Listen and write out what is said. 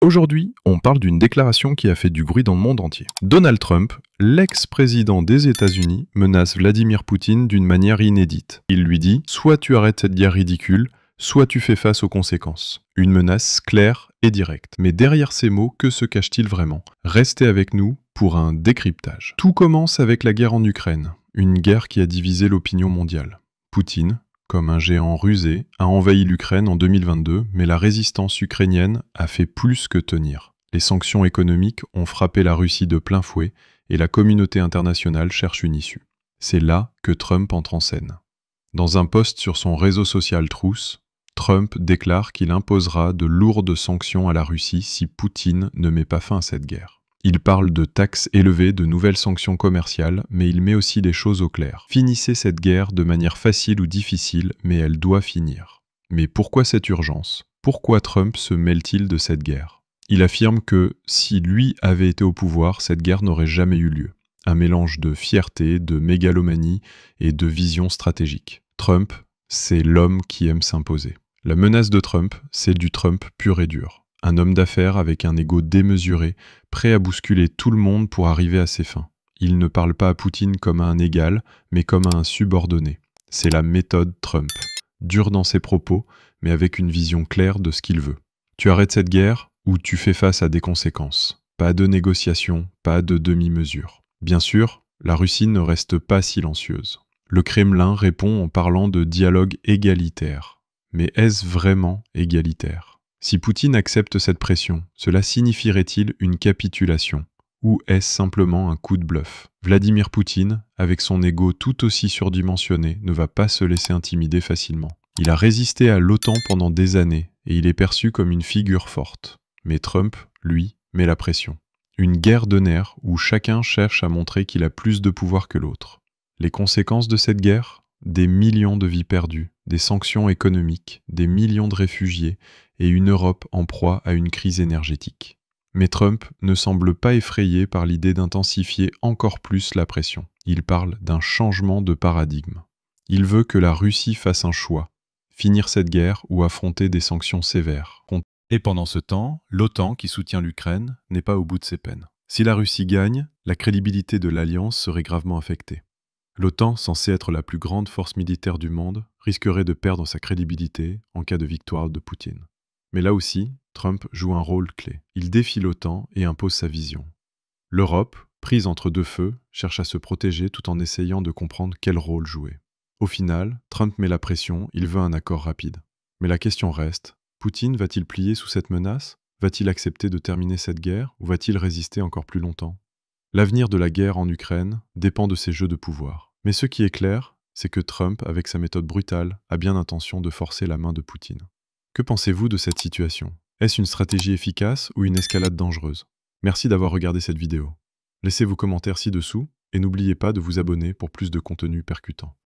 Aujourd'hui, on parle d'une déclaration qui a fait du bruit dans le monde entier. Donald Trump, l'ex-président des États-Unis, menace Vladimir Poutine d'une manière inédite. Il lui dit « Soit tu arrêtes cette guerre ridicule, soit tu fais face aux conséquences ». Une menace claire et directe. Mais derrière ces mots, que se cache-t-il vraiment? Restez avec nous pour un décryptage. Tout commence avec la guerre en Ukraine, une guerre qui a divisé l'opinion mondiale. Poutine, comme un géant rusé, a envahi l'Ukraine en 2022, mais la résistance ukrainienne a fait plus que tenir. Les sanctions économiques ont frappé la Russie de plein fouet et la communauté internationale cherche une issue. C'est là que Trump entre en scène. Dans un post sur son réseau social Truth, Trump déclare qu'il imposera de lourdes sanctions à la Russie si Poutine ne met pas fin à cette guerre. Il parle de taxes élevées, de nouvelles sanctions commerciales, mais il met aussi les choses au clair. Finissez cette guerre de manière facile ou difficile, mais elle doit finir. Mais pourquoi cette urgence? Pourquoi Trump se mêle-t-il de cette guerre? Il affirme que si lui avait été au pouvoir, cette guerre n'aurait jamais eu lieu. Un mélange de fierté, de mégalomanie et de vision stratégique. Trump, c'est l'homme qui aime s'imposer. La menace de Trump, c'est du Trump pur et dur. Un homme d'affaires avec un ego démesuré, prêt à bousculer tout le monde pour arriver à ses fins. Il ne parle pas à Poutine comme à un égal, mais comme à un subordonné. C'est la méthode Trump. Dur dans ses propos, mais avec une vision claire de ce qu'il veut. Tu arrêtes cette guerre ou tu fais face à des conséquences. Pas de négociation, pas de demi-mesure. Bien sûr, la Russie ne reste pas silencieuse. Le Kremlin répond en parlant de dialogue égalitaire. Mais est-ce vraiment égalitaire ? Si Poutine accepte cette pression, cela signifierait-il une capitulation? Ou est-ce simplement un coup de bluff? Vladimir Poutine, avec son ego tout aussi surdimensionné, ne va pas se laisser intimider facilement. Il a résisté à l'OTAN pendant des années et il est perçu comme une figure forte. Mais Trump, lui, met la pression. Une guerre de nerfs où chacun cherche à montrer qu'il a plus de pouvoir que l'autre. Les conséquences de cette guerre? Des millions de vies perdues, des sanctions économiques, des millions de réfugiés et une Europe en proie à une crise énergétique. Mais Trump ne semble pas effrayé par l'idée d'intensifier encore plus la pression. Il parle d'un changement de paradigme. Il veut que la Russie fasse un choix, finir cette guerre ou affronter des sanctions sévères. Et pendant ce temps, l'OTAN, qui soutient l'Ukraine, n'est pas au bout de ses peines. Si la Russie gagne, la crédibilité de l'Alliance serait gravement affectée. L'OTAN, censée être la plus grande force militaire du monde, risquerait de perdre sa crédibilité en cas de victoire de Poutine. Mais là aussi, Trump joue un rôle clé. Il défie l'OTAN et impose sa vision. L'Europe, prise entre deux feux, cherche à se protéger tout en essayant de comprendre quel rôle jouer. Au final, Trump met la pression, il veut un accord rapide. Mais la question reste, Poutine va-t-il plier sous cette menace? Va-t-il accepter de terminer cette guerre ou va-t-il résister encore plus longtemps? L'avenir de la guerre en Ukraine dépend de ces jeux de pouvoir. Mais ce qui est clair, c'est que Trump, avec sa méthode brutale, a bien l'intention de forcer la main de Poutine. Que pensez-vous de cette situation? Est-ce une stratégie efficace ou une escalade dangereuse? Merci d'avoir regardé cette vidéo. Laissez vos commentaires ci-dessous et n'oubliez pas de vous abonner pour plus de contenu percutant.